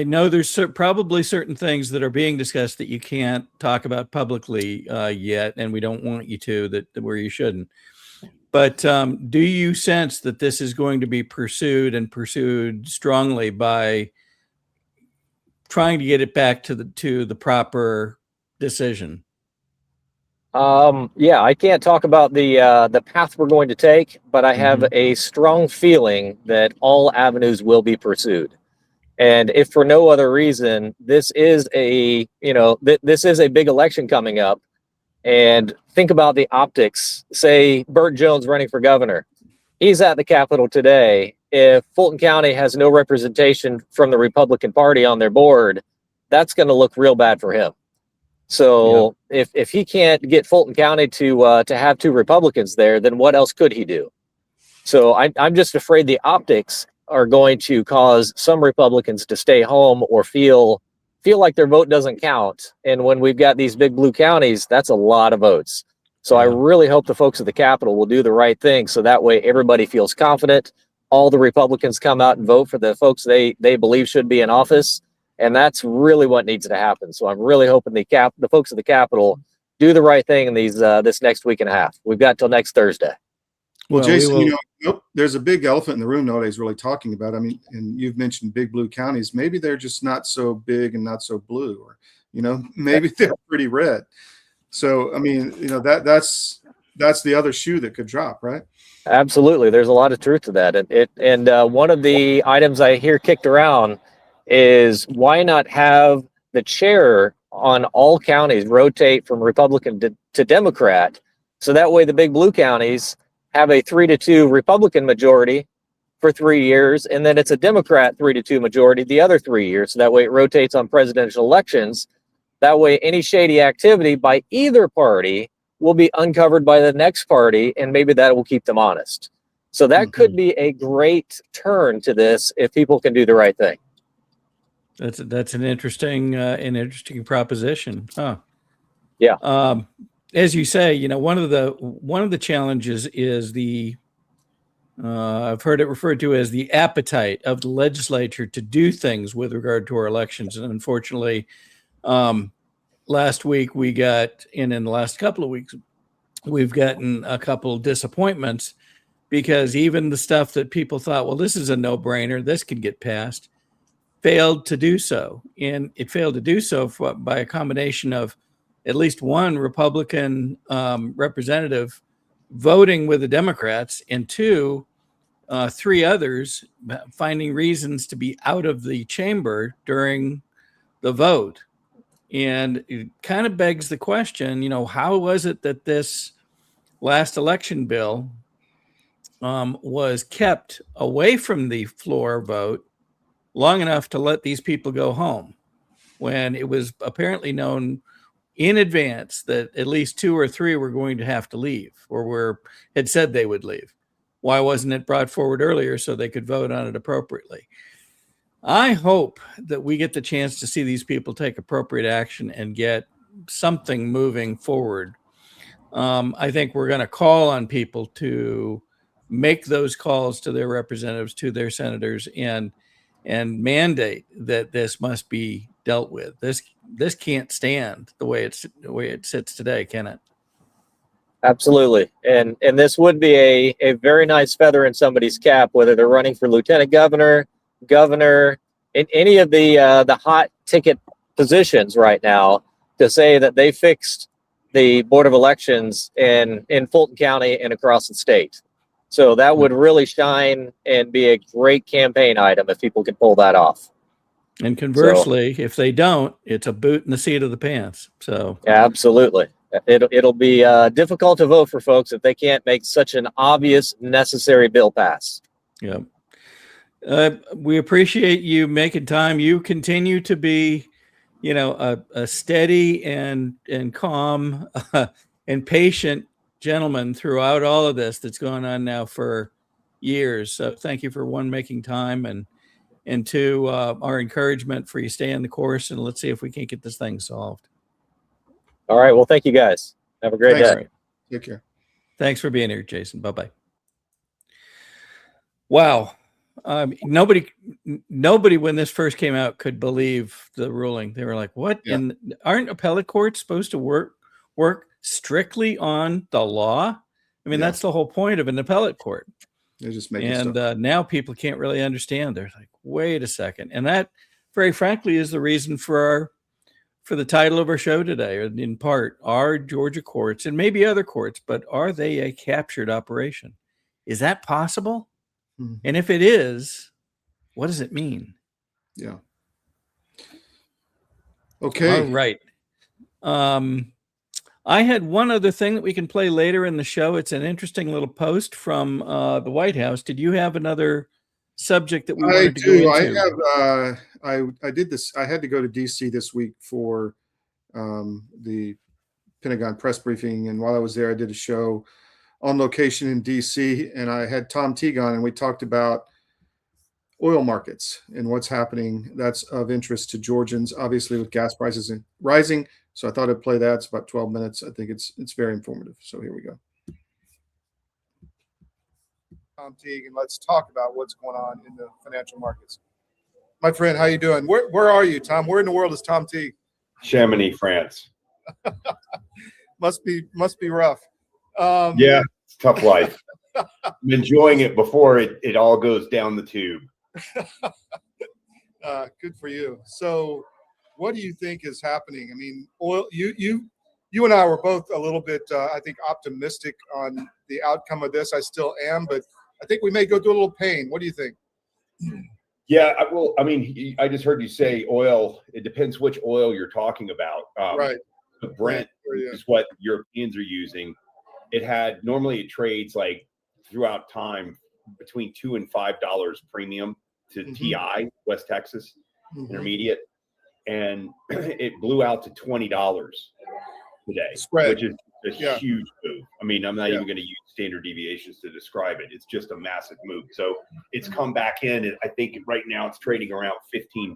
know there's probably certain things that are being discussed that you can't talk about publicly yet, and we don't want you to, that where you shouldn't. But do you sense that this is going to be pursued strongly by trying to get it back to the proper decision? Yeah, I can't talk about the path we're going to take, but I have a strong feeling that all avenues will be pursued. And if for no other reason, this is a big election coming up. And think about the optics. Say Burt Jones running for governor. He's at the Capitol today. If Fulton County has no representation from the Republican Party on their board, that's going to look real bad for him. So if he can't get Fulton County to have two Republicans there, then what else could he do? So I'm just afraid the optics are going to cause some Republicans to stay home or feel like their vote doesn't count. And when we've got these big blue counties, that's a lot of votes. So I really hope the folks at the Capitol will do the right thing, so that way everybody feels confident. All the Republicans come out and vote for the folks they believe should be in office. And that's really what needs to happen. So I'm really hoping the folks at the Capitol do the right thing in this next week and a half. We've got till next Thursday. Well, Jason, there's a big elephant in the room nowadays really talking about. I mean, and you've mentioned big blue counties. Maybe they're just not so big and not so blue, or maybe they're pretty red. So I mean, that's the other shoe that could drop, right? Absolutely, there's a lot of truth to that. And one of the items I hear kicked around is, why not have the chair on all counties rotate from Republican to Democrat, so that way the big blue counties have a 3-2 Republican majority for 3 years, and then it's a Democrat 3-2 majority the other 3 years. So that way it rotates on presidential elections. That way any shady activity by either party will be uncovered by the next party, and maybe that will keep them honest. So that could be a great turn to this if people can do the right thing. That's an interesting proposition, huh? Yeah. As you say, one of the challenges is I've heard it referred to as the appetite of the legislature to do things with regard to our elections. And unfortunately, last week in the last couple of weeks, we've gotten a couple of disappointments, because even the stuff that people thought, well, this is a no-brainer, this can get passed, failed to do so. And it failed to do so by a combination of at least one Republican representative voting with the Democrats, and three others finding reasons to be out of the chamber during the vote. And it kind of begs the question, how was it that this last election bill was kept away from the floor vote long enough to let these people go home, when it was apparently known in advance that at least 2 or 3 were going to have to leave, or had said they would leave. Why wasn't it brought forward earlier so they could vote on it appropriately? I hope that we get the chance to see these people take appropriate action and get something moving forward. I think we're going to call on people to make those calls to their representatives, to their senators, and mandate that this must be dealt with. This can't stand the way it sits today, can it? Absolutely. And this would be a very nice feather in somebody's cap, whether they're running for lieutenant governor, in any of the hot ticket positions right now, to say that they fixed the Board of Elections in Fulton County and across the state. So that would really shine and be a great campaign item if people could pull that off. And conversely, if they don't, it's a boot in the seat of the pants. So absolutely. It'll be difficult to vote for folks if they can't make such an obvious, necessary bill pass. Yeah. We appreciate you making time. You continue to be, a steady and calm and patient gentleman throughout all of this that's going on now for years. So thank you for, one, making time, and two, our encouragement for you staying the course, and let's see if we can get this thing solved. All right. Well, thank you guys. Have a great day. Right. Take care. Thanks for being here, Jason. Bye-bye. Wow. Nobody when this first came out could believe the ruling. They were like, what? Yeah. And aren't appellate courts supposed to work strictly on the law? I mean, that's the whole point of an appellate court. They're just making and stuff. Now people can't really understand. They're like, wait a second. And that, very frankly, is the reason for the title of our show today, or in part, are Georgia courts, and maybe other courts, but are they a captured operation? Is that possible? Mm-hmm. And if it is, what does it mean? Yeah. Okay. All right. I had one other thing that we can play later in the show. It's an interesting little post from the White House. Did you have another subject that we wanted to go into? I did this. I had to go to DC this week for the Pentagon press briefing, and while I was there, I did a show on location in DC, and I had Tom Teague on, and we talked about oil markets and what's happening that's of interest to Georgians, obviously with gas prices rising. So I thought I'd play that. It's about 12 minutes. I think it's very informative. So here we go. Tom Teague, and let's talk about what's going on in the financial markets. My friend, how you doing? Where are you, Tom? Where in the world is Tom Teague? Chamonix, France. must be rough. Yeah, it's a tough life. I'm enjoying it before it all goes down the tube. Good for you. So what do you think is happening? I mean, oil, you and I were both a little bit, I think, optimistic on the outcome of this. I still am, but I think we may go through a little pain. What do you think? Yeah, I mean, I just heard you say oil. It depends which oil you're talking about. Right. The Brent is what Europeans are using. Normally it trades like throughout time between $2 and $5 premium to TI, West Texas Intermediate. And it blew out to $20 today, which is a huge move. I mean, I'm not even going to use standard deviations to describe it. It's just a massive move. So it's come back in, and I think right now it's trading around $15.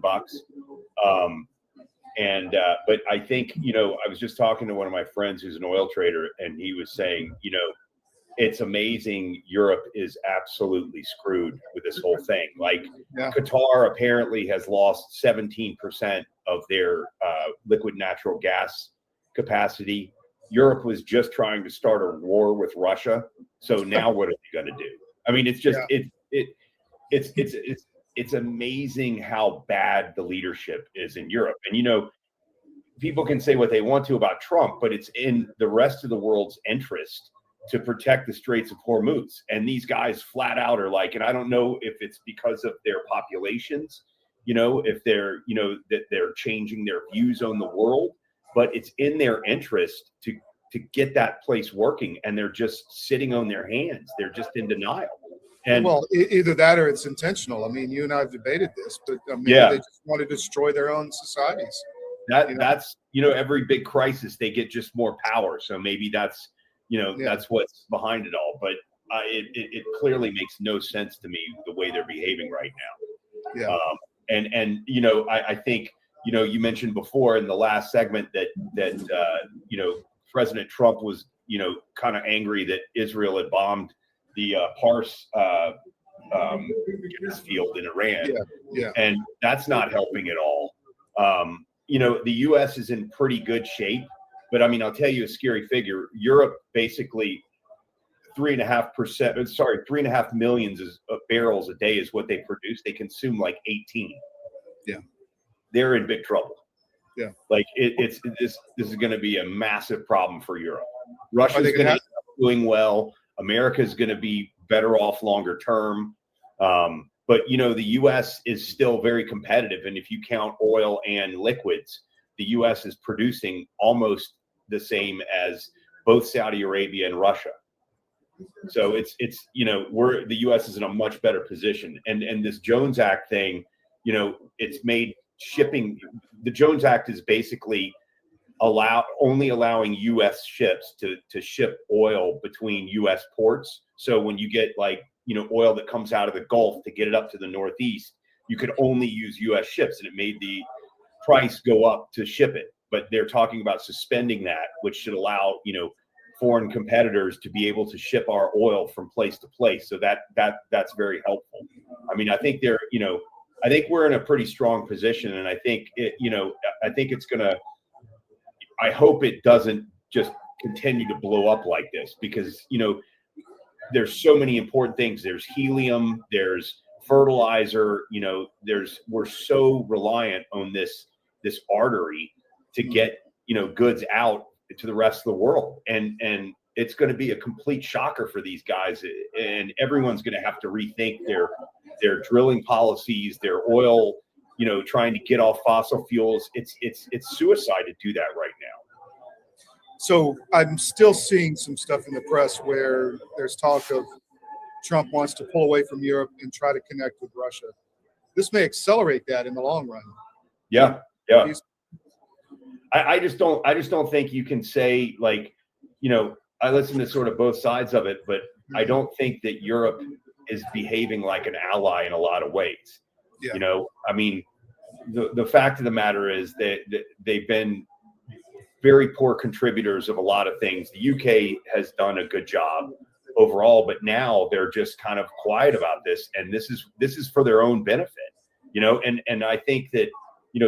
But I think, I was just talking to one of my friends who's an oil trader, and he was saying, it's amazing. Europe is absolutely screwed with this whole thing. Like Qatar apparently has lost 17% of their liquid natural gas capacity. Europe was just trying to start a war with Russia. So now what are they going to do? I mean, it's just, it's amazing how bad the leadership is in Europe. And, people can say what they want to about Trump, but it's in the rest of the world's interest to protect the Straits of Hormuz. And these guys flat out are like, and I don't know if it's because of their populations, if they're, that they're changing their views on the world, but it's in their interest to to get that place working, and they're just sitting on their hands. They're just in denial. And well, either that or it's intentional. I mean, you and I have debated this, but maybe they just want to destroy their own societies. That's every big crisis, they get just more power. So maybe that's that's what's behind it all. But it clearly makes no sense to me the way they're behaving right now. Yeah. I think you mentioned before in the last segment that President Trump was kind of angry that Israel had bombed the Pars gas field in Iran. Yeah. And that's not helping at all. The U.S. is in pretty good shape, but I mean, I'll tell you a scary figure. Europe basically 3.5 million of barrels a day is what they produce. They consume like 18. Yeah. They're in big trouble. Yeah. Like this is going to be a massive problem for Europe. Russia's going to be doing well. America's going to be better off longer term. But the U.S. is still very competitive. And if you count oil and liquids, the U.S. is producing almost the same as both Saudi Arabia and Russia. So it's the U.S. is in a much better position. And this Jones Act thing, it's made shipping. The Jones Act is basically only allowing U.S. ships to ship oil between U.S. ports. So when you get oil that comes out of the Gulf to get it up to the Northeast, you could only use U.S. ships, and it made the price go up to ship it. But they're talking about suspending that, which should allow foreign competitors to be able to ship our oil from place to place. So that's very helpful. I mean, I think I think we're in a pretty strong position, and I think it's gonna. I hope it doesn't just continue to blow up like this, because there's so many important things. There's helium, there's fertilizer, we're so reliant on this artery to get goods out to the rest of the world, and it's going to be a complete shocker for these guys, and everyone's going to have to rethink their drilling policies, their oil, trying to get off fossil fuels. It's suicide to do that right now. So I'm still seeing some stuff in the press where there's talk of Trump wants to pull away from Europe and try to connect with Russia. This may accelerate that in the long run. Yeah. I just don't think you can say, I listen to sort of both sides of it, but I don't think that Europe is behaving like an ally in a lot of ways. Yeah. I mean, the fact of the matter is that they've been very poor contributors of a lot of things. The UK has done a good job overall, but now they're just kind of quiet about this, and this is for their own benefit, and I think that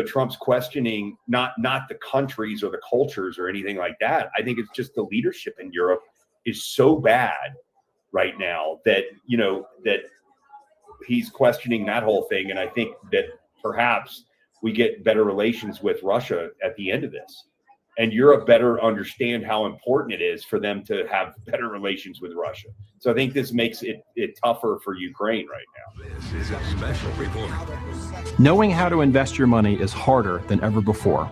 Trump's questioning not the countries or the cultures or anything like that. I think it's just the leadership in Europe is so bad right now that that he's questioning that whole thing, and I think that perhaps we get better relations with Russia at the end of this, and Europe better understand how important it is for them to have better relations with Russia. So I think this makes it tougher for Ukraine right now. This is a special report. Knowing how to invest your money is harder than ever before.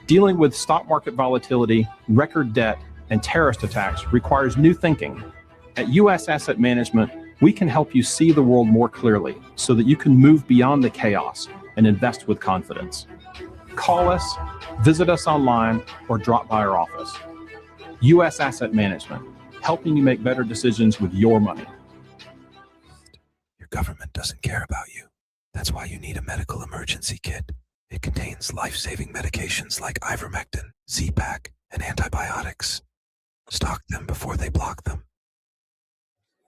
Dealing with stock market volatility, record debt, and terrorist attacks requires new thinking. At U.S. Asset Management, we can help you see the world more clearly so that you can move beyond the chaos and invest with confidence. Call us, visit us online, or drop by our office. U.S. Asset Management, helping you make better decisions with your money. Your government doesn't care about you. That's why you need a medical emergency kit. It contains life-saving medications like ivermectin, Z-Pak, and antibiotics. Stock them before they block them.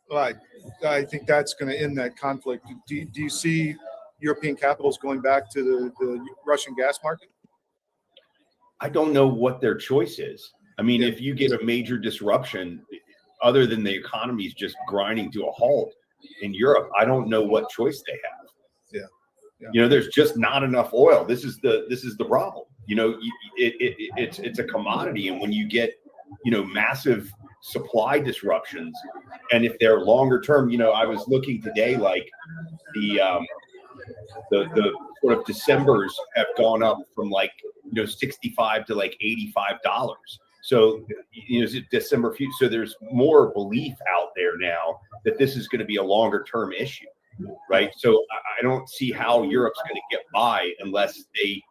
Well, I think that's going to end that conflict. Do you see European capitals going back to the Russian gas market? I don't know what their choice is. I mean, if you get a major disruption, other than the economy's just grinding to a halt in Europe, I don't know what choice they have. Yeah. There's just not enough oil. This is the problem. It's a commodity, and when you get massive supply disruptions, and if they're longer term, I was looking today, like the sort of Decembers have gone up from $65 to $85. So, is it December? So there's more belief out there now that this is going to be a longer term issue, right? So I don't see how Europe's going to get by unless they,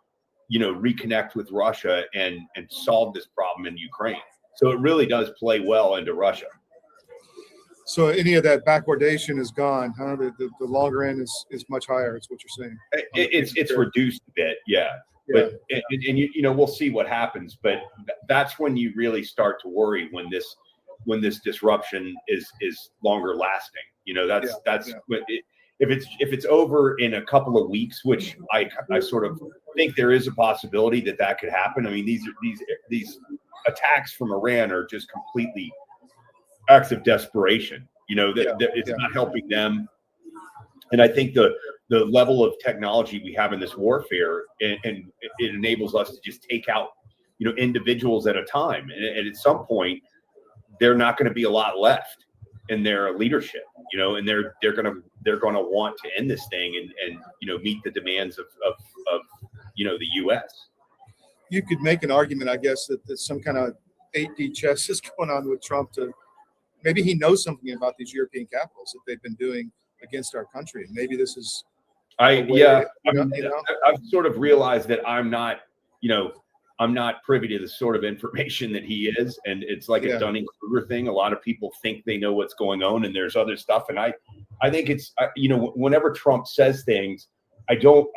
reconnect with Russia and solve this problem in Ukraine. So it really does play well into Russia. So any of that backwardation is gone, huh? The longer end is much higher. It's what you're saying. It's reduced a bit, yeah. But we'll see what happens. But that's when you really start to worry when this disruption is longer lasting. That's what if it's over in a couple of weeks, which I sort of think there is a possibility that could happen. I mean, these attacks from Iran are just completely acts of desperation. It's not helping them. And I think the level of technology we have in this warfare, and it enables us to just take out, individuals at a time. And at some point, they're not going to be a lot left in their leadership, and they're going to want to end this thing and meet the demands of the U.S. You could make an argument, I guess, that some kind of 8D chess is going on with Trump to maybe he knows something about these European capitals that they've been doing against our country. Maybe this is I've sort of realized that I'm not privy to the sort of information that he is, and it's like a Dunning-Kruger thing. A lot of people think they know what's going on, and there's other stuff. And I think it's whenever Trump says things, I don't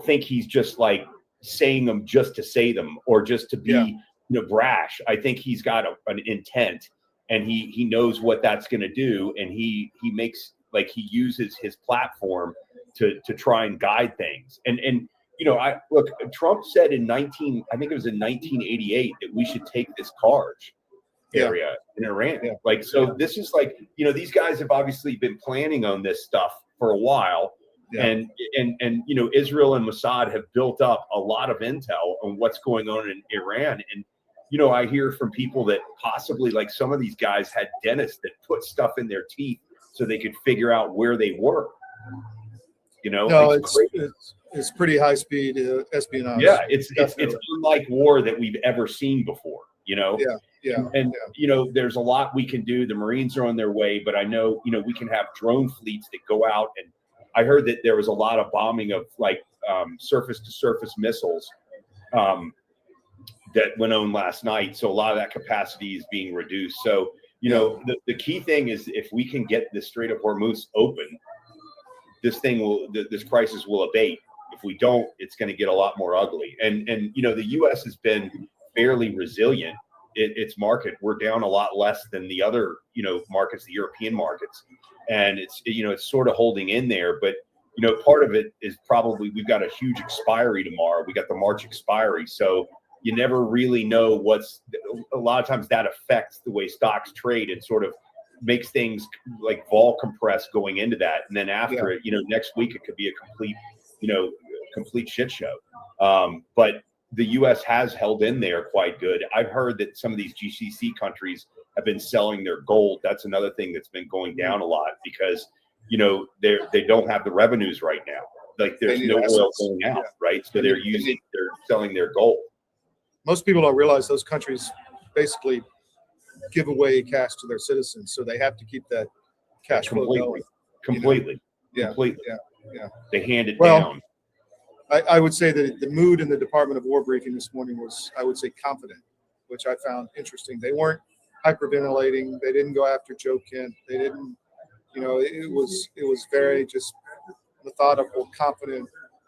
think he's just like saying them just to say them or just to be brash. I think he's got an intent, and he knows what that's going to do, and he makes he uses his platform to try and guide things. And Trump said in 1988 that we should take this Karj area in Iran. This is these guys have obviously been planning on this stuff for a while. And Israel and Mossad have built up a lot of intel on what's going on in Iran. And I hear from people that possibly some of these guys had dentists that put stuff in their teeth so they could figure out where they were. It's pretty high speed espionage. Yeah, it's unlike war that we've ever seen before. There's a lot we can do. The Marines are on their way, but I know we can have drone fleets that go out. And I heard that there was a lot of bombing of surface to surface missiles that went on last night. So a lot of that capacity is being reduced. So the key thing is if we can get the Strait of Hormuz open, this crisis will abate. If we don't, it's going to get a lot more ugly. And the U.S. has been fairly resilient. Its market, we're down a lot less than the other markets, the European markets, and it's sort of holding in there. But part of it is probably we've got a huge expiry tomorrow. We got the March expiry, so you never really know a lot of times that affects the way stocks trade and sort of makes things vol compress going into that. And then after it, next week, it could be a complete shit show. But the U.S. has held in there quite good. I've heard that some of these GCC countries have been selling their gold. That's another thing that's been going down a lot because, they don't have the revenues right now. There's no oil going out, right? So they're selling their gold. Most people don't realize those countries basically give away cash to their citizens, so they have to keep that cash flow going. Completely. Yeah. They hand it down. I would say that the mood in the Department of War briefing this morning was, I would say, confident, which I found interesting. They weren't hyperventilating. They didn't go after Joe Kent. They didn't, it was very just methodical,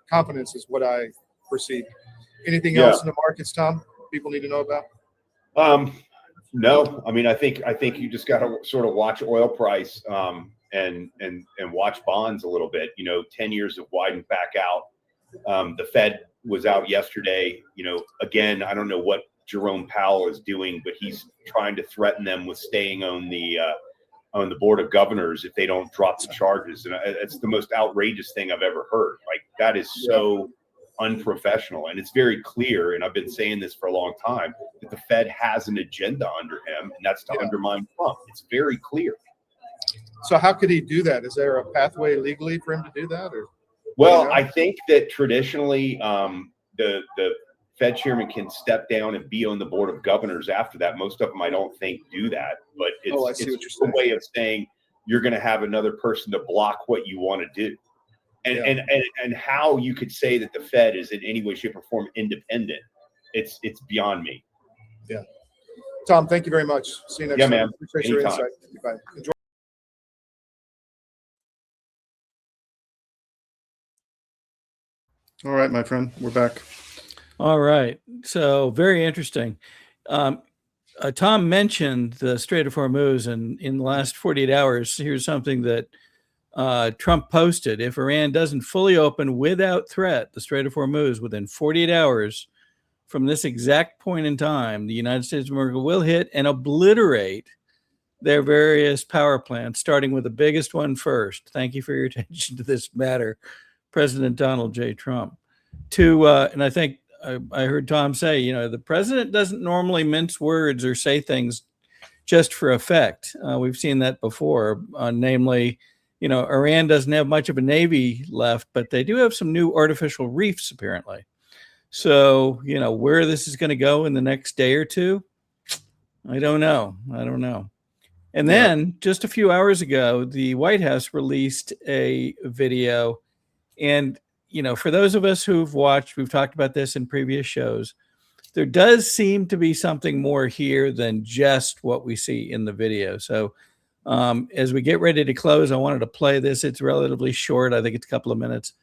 confidence is what I perceived. Anything else in the markets, Tom, people need to know about? No, I mean, I think you just got to sort of watch oil price and watch bonds a little bit. 10 years have widened back out. The Fed was out yesterday. Again, I don't know what Jerome Powell is doing, but he's trying to threaten them with staying on the board of governors if they don't drop the charges. And it's the most outrageous thing I've ever heard. That is so unprofessional, and it's very clear, and I've been saying this for a long time, that the Fed has an agenda under him, and that's to undermine Trump. It's very clear. So how could he do that? Is there a pathway legally for him to do that? Or I think that traditionally the Fed chairman can step down and be on the board of governors after that. Most of them, I don't think, do that, but it's a way of saying you're going to have another person to block what you want to do. And how you could say that the Fed is in any way, shape, or form independent, it's beyond me. Yeah. Tom, thank you very much. See you next time. Man. Appreciate your insight. Bye. Enjoy. All right, my friend, we're back. All right. So very interesting. Tom mentioned the Strait of Hormuz, and in the last 48 hours, here's something that Trump posted. If Iran doesn't fully open without threat the Strait of Hormuz within 48 hours from this exact point in time, the United States of America will hit and obliterate their various power plants, starting with the biggest one first. Thank you for your attention to this matter, President Donald J. Trump. And I think I heard Tom say, the president doesn't normally mince words or say things just for effect. We've seen that before, namely, Iran doesn't have much of a navy left, but they do have some new artificial reefs, apparently. So, where this is going to go in the next day or two, I don't know. And then just a few hours ago, the White House released a video. And, for those of us who've watched, we've talked about this in previous shows, there does seem to be something more here than just what we see in the video. So as we get ready to close, I wanted to play this. It's relatively short. I think it's a couple of minutes.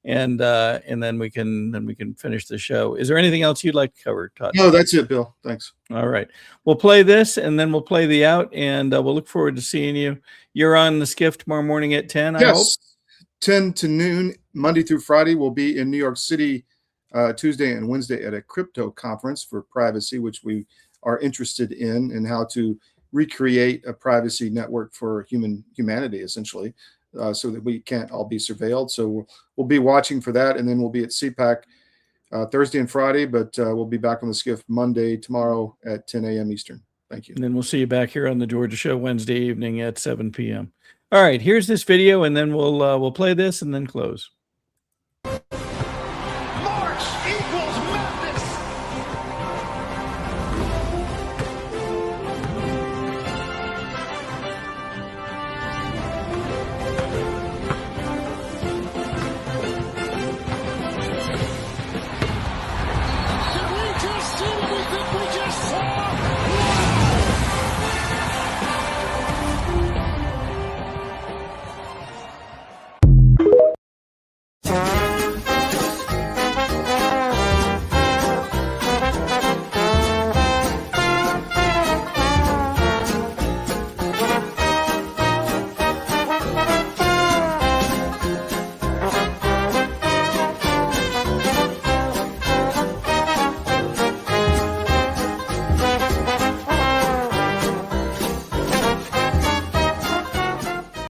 And then we can finish the show. Is there anything else you'd like to cover, Todd? No, that's it, Bill. Thanks. All right. We'll play this, and then we'll play the out, and we'll look forward to seeing you. You're on the skiff tomorrow morning at 10, I hope? 10 to noon, Monday through Friday. We'll be in New York City Tuesday and Wednesday at a crypto conference for privacy, which we are interested in how to recreate a privacy network for humanity, essentially. So that we can't all be surveilled. So we'll be watching for that, and then we'll be at CPAC Thursday and Friday, but we'll be back on the skiff Monday, tomorrow at 10 a.m. Eastern. Thank you. And then we'll see you back here on the Georgia Show Wednesday evening at 7 p.m. All right, here's this video, and then we'll play this and then close.